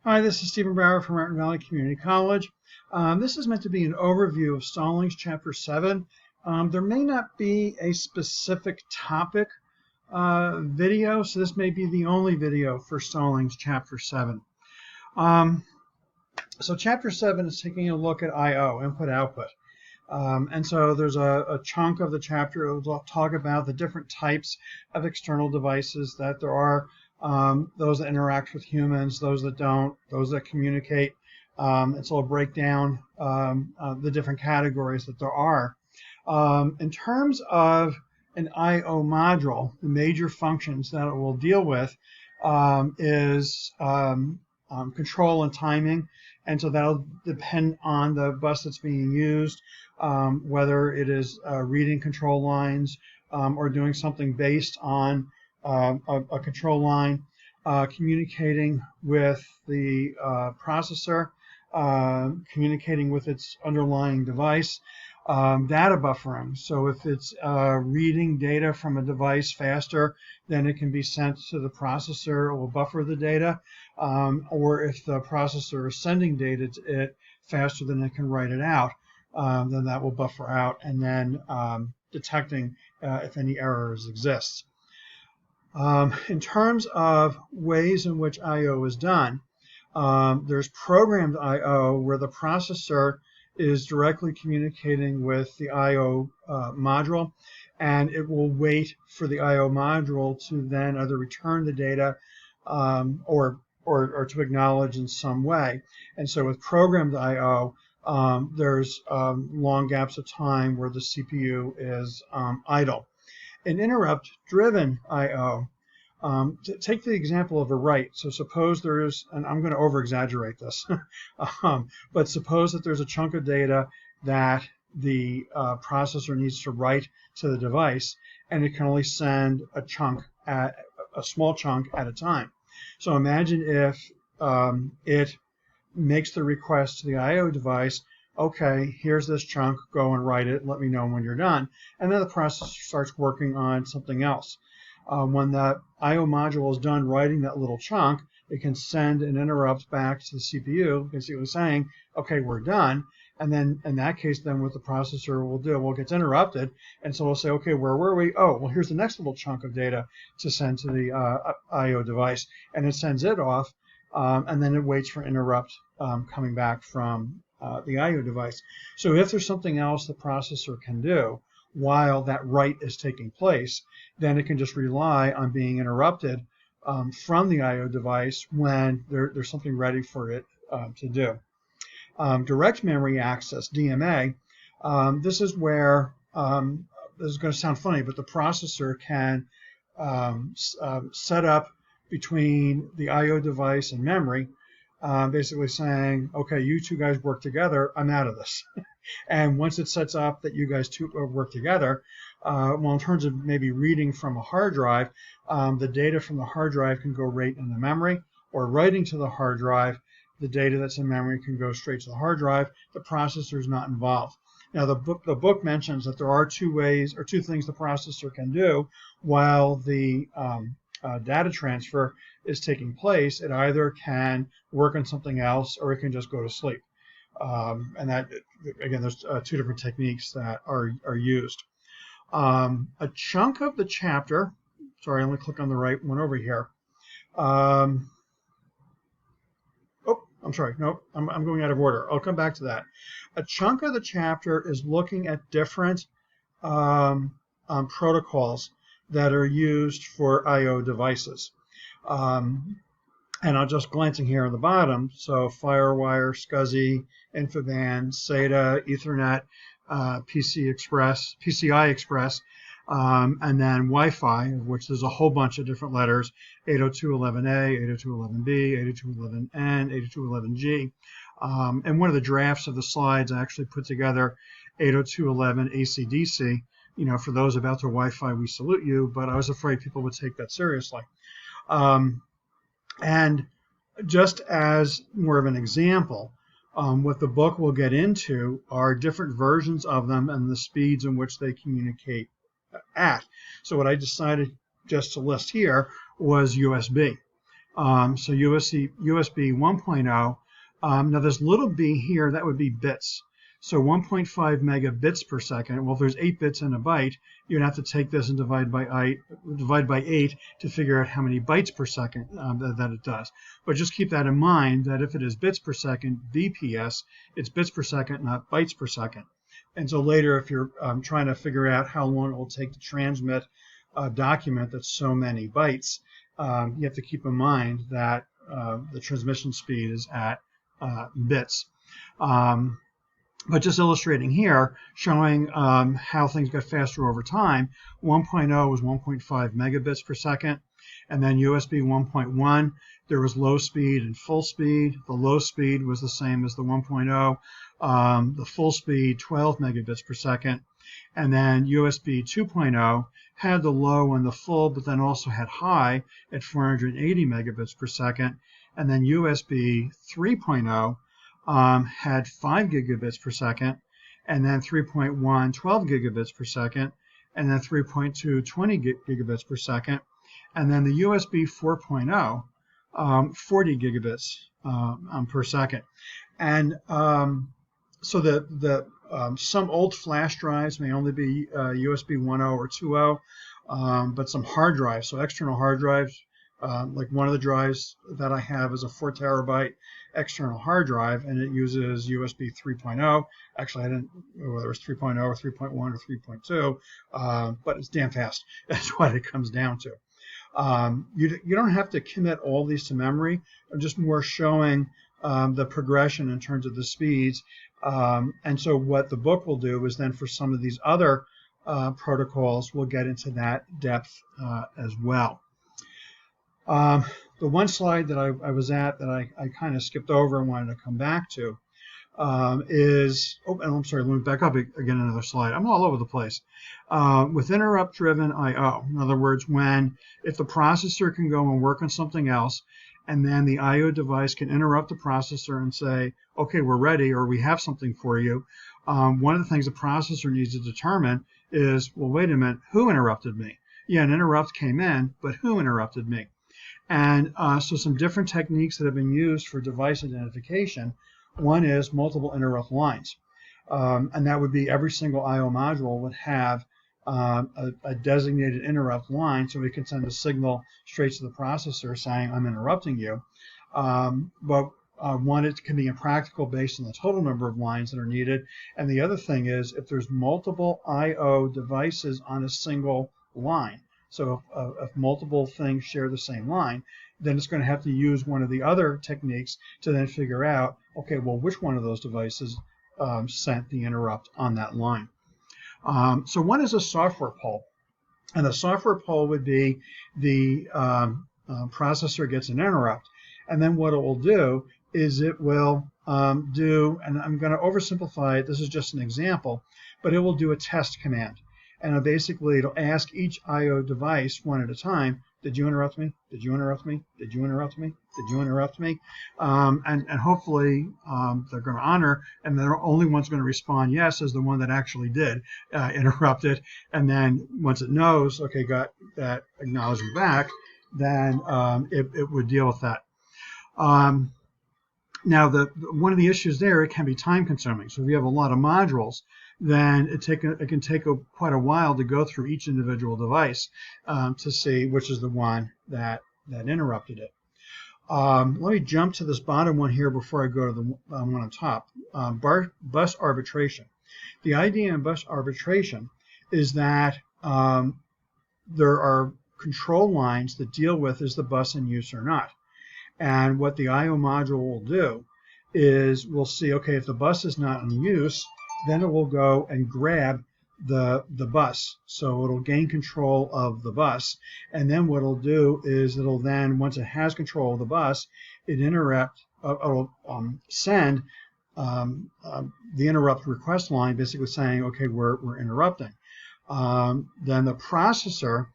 Hi, this is Stephen Brower from Mountain Valley Community College. This is meant to be an overview of Stallings Chapter 7. There may not be a specific topic video, so this may be the only video for Stallings Chapter 7. So Chapter 7 is taking a look at I/O, input-output. And so there's a chunk of the chapter that will talk about the different types of external devices that there are. Those that interact with humans, those that don't, those that communicate. And so I'll break down the different categories that there are. In terms of an I/O module, the major functions that it will deal with is control and timing. And so that'll depend on the bus that's being used, whether it is reading control lines or doing something based on a control line, communicating with the processor, communicating with its underlying device, data buffering. So if it's reading data from a device faster, then it can be sent to the processor. It will buffer the data. Or if the processor is sending data to it faster than it can write it out, then that will buffer out and then detecting if any errors exist. In terms of ways in which I/O is done, there's programmed I/O where the processor is directly communicating with the I/O module, and it will wait for the I/O module to then either return the data or to acknowledge in some way. And so with programmed I/O, there's long gaps of time where the CPU is idle. In interrupt-driven I/O, take the example of a write. So suppose there is, and I'm going to over-exaggerate this, but suppose that there's a chunk of data that the processor needs to write to the device, and it can only send a small chunk at a time. So imagine if it makes the request to the I/O device, okay, here's this chunk, go and write it, let me know when you're done. And then the processor starts working on something else. When the I/O module is done writing that little chunk, it can send an interrupt back to the CPU. You can see what it's saying, okay, we're done. And then in that case, then what the processor will do, well, it gets interrupted. And so we'll say, okay, where were we? Oh, well, here's the next little chunk of data to send to the I/O device. And it sends it off, and then it waits for interrupt coming back from the I/O device. So if there's something else the processor can do while that write is taking place, then it can just rely on being interrupted from the I/O device when there's something ready for it to do. Direct memory access, DMA, this is where, this is going to sound funny, but the processor can set up between the I/O device and memory, basically saying, okay, you two guys work together, I'm out of this. And once it sets up that you guys two work together, well, in terms of maybe reading from a hard drive, the data from the hard drive can go right into memory, or writing to the hard drive, the data that's in memory can go straight to the hard drive. The processor is not involved. Now, the book mentions that there are two ways or two things the processor can do while the data transfer is taking place. It either can work on something else or it can just go to sleep. And that, again, there's two different techniques that are used. A chunk of the chapter, sorry, I'm going to click on the right one over here. I'm sorry, no, I'm going out of order. I'll come back to that. A chunk of the chapter is looking at different protocols that are used for I/O devices. And I'm just glancing here on the bottom. So FireWire, SCSI, InfiniBand, SATA, Ethernet, PCI Express, and then Wi-Fi, of which there's a whole bunch of different letters, 802.11a, 802.11b, 802.11n, 802.11g. And one of the drafts of the slides I actually put together 802.11 AC/DC. You know, for those about their Wi-Fi, we salute you, but I was afraid people would take that seriously. And just as more of an example, what the book will get into are different versions of them and the speeds in which they communicate at. So what I decided just to list here was USB. So USB 1.0. Now this little b here, that would be bits. So 1.5 megabits per second. Well, if there's 8 bits in a byte, you'd have to take this and divide by 8 to figure out how many bytes per second that it does. But just keep that in mind that if it is bits per second, BPS, it's bits per second, not bytes per second. And so later, if you're trying to figure out how long it will take to transmit a document that's so many bytes, you have to keep in mind that the transmission speed is at bits. But just illustrating here, showing how things got faster over time, 1.0 was 1.5 megabits per second, and then USB 1.1, there was low speed and full speed. The low speed was the same as the 1.0, the full speed 12 megabits per second, and then USB 2.0 had the low and the full, but then also had high at 480 megabits per second, and then USB 3.0 had 5 gigabits per second, and then 3.1, 12 gigabits per second, and then 3.2, 20 gigabits per second, and then the USB 4.0, 40 gigabits per second. And so the some old flash drives may only be USB 1.0 or 2.0, but some hard drives, so external hard drives, like one of the drives that I have is a 4 terabyte external hard drive, and it uses USB 3.0. Actually, I didn't know whether it was 3.0 or 3.1 or 3.2, but it's damn fast. That's what it comes down to. You don't have to commit all these to memory. I'm just more showing the progression in terms of the speeds. And so what the book will do is then for some of these other protocols, we'll get into that depth as well. The one slide that I was at that I kind of skipped over and wanted to come back to is, I'm sorry, let me back up again another slide. I'm all over the place. With interrupt-driven I/O, in other words, if the processor can go and work on something else, and then the I/O device can interrupt the processor and say, okay, we're ready, or we have something for you, one of the things the processor needs to determine is, well, wait a minute, who interrupted me? Yeah, an interrupt came in, but who interrupted me? And so some different techniques that have been used for device identification. One is multiple interrupt lines. And that would be every single I/O module would have a designated interrupt line, so we can send a signal straight to the processor saying, I'm interrupting you. But one, it can be impractical based on the total number of lines that are needed. And the other thing is, if there's multiple I/O devices on a single line, so if multiple things share the same line, then it's going to have to use one of the other techniques to then figure out, okay, well, which one of those devices sent the interrupt on that line. So one is a software poll. And the software poll would be the processor gets an interrupt. And then what it will do is it will do, and I'm going to oversimplify it, this is just an example, but it will do a test command. And basically, it'll ask each I/O device one at a time, did you interrupt me? Did you interrupt me? Did you interrupt me? Did you interrupt me? And hopefully they're going to honor, and the only one's going to respond yes is the one that actually did interrupt it. And then once it knows, okay, got that acknowledgement back, then it would deal with that. Now, one of the issues there, it can be time consuming. So if you have a lot of modules, then it can take quite a while to go through each individual device to see which is the one that interrupted it. Let me jump to this bottom one here before I go to the one on top. Bus arbitration. The idea in bus arbitration is that there are control lines that deal with is the bus in use or not. And what the I/O module will do is we'll see, okay, if the bus is not in use, then it will go and grab the bus. So it'll gain control of the bus. And then what it'll do is it'll then, once it has control of the bus, it'll send the interrupt request line basically saying, okay, we're interrupting. Then the processor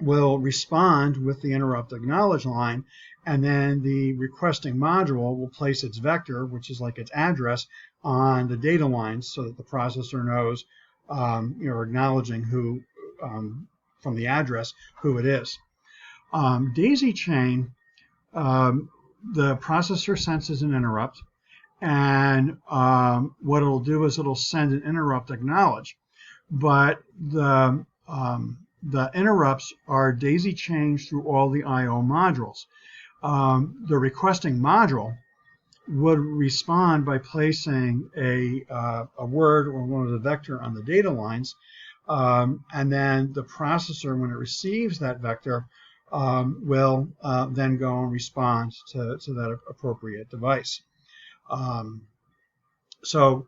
will respond with the interrupt acknowledge line, and then the requesting module will place its vector, which is like its address, on the data lines so that the processor knows, acknowledging who, from the address, who it is. Daisy chain, the processor senses an interrupt, and what it'll do is it'll send an interrupt acknowledge. But the interrupts are daisy chained through all the I/O modules. The requesting module would respond by placing a word or one of the vector on the data lines, and then the processor, when it receives that vector, will then go and respond to that appropriate device. So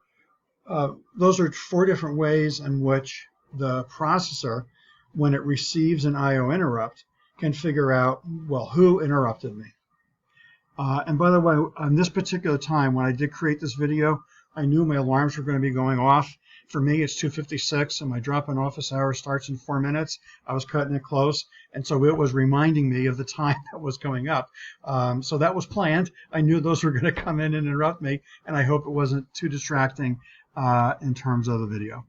those are 4 different ways in which the processor, when it receives an I/O interrupt, can figure out, well, who interrupted me. And by the way, on this particular time, when I did create this video, I knew my alarms were going to be going off. For me, it's 2:56, and my drop-in office hour starts in 4 minutes. I was cutting it close, and so it was reminding me of the time that was coming up. So that was planned. I knew those were going to come in and interrupt me, and I hope it wasn't too distracting in terms of the video.